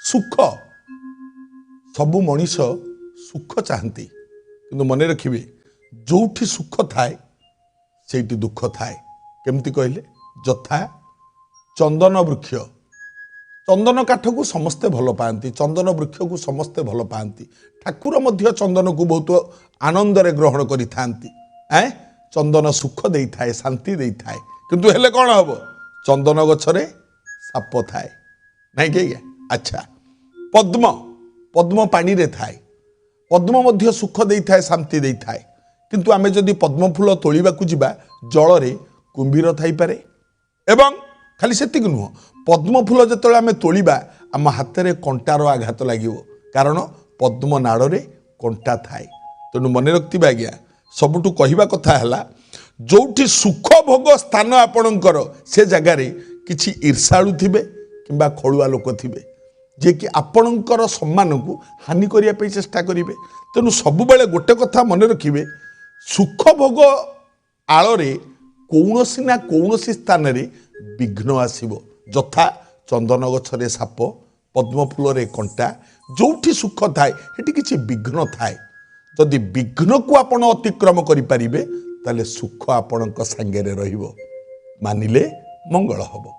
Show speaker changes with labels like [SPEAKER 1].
[SPEAKER 1] सुख सबु मनीष सुख चाहती किंतु मन रखिए जोठी सुख थाए सेठी दुख थाए केमती कहले जथा चंदन वृक्ष चंदन काठ को समस्ते भल पाती चंदन वृक्ष को समस्ते भल पाती ठाकुर मध्य चंदन को बहुत आनंद रे ग्रहण करि थांती चंदन सुख दे थाए शांति दे थाए किंतु हेले कौन हम चंदन गछरे साप थाए नहीं कि अच्छा पद्म पद्म पानी रे थाए पद्म मध्य सुख दे थाए शांति दे थाए किंतु आमे जदि पद्म फूल तोलिबा को जिबा जल रे कुंभीर थाई पारे एवं खाली सेतिक नुह पद्म फूल जतले आमे तोलिबा आम हाथ रे कंटार आघात लागिवो कारण पद्म नाड़ रे कंटा थाए तेणु मन रखिबा आज्ञा सबुठु कहवा कथा है जोठी सुख भोग स्थान आपणकर से जगार किछि ईर्षाळु थिबे किंबा खड़ुआ लोक थिबे जे कि आपणकर सम्मान को हानि करिया पे चेष्टा करिवे तेणु सबुबेले गोटे कथा मन रखिबे सुख भोग आଳରେ कौनसी ना कौनसी स्थान रे विघ्न आसीबो जथा चंदन गछरे साप पद्म फूल रे कंटा जोठी सुख थाए हेटी किछि विघ्न थाए जदि विघ्न को आपण अतिक्रम करि परिबे ताले सुख आपणक संगे रे रहिबो मानिले मंगल हबो।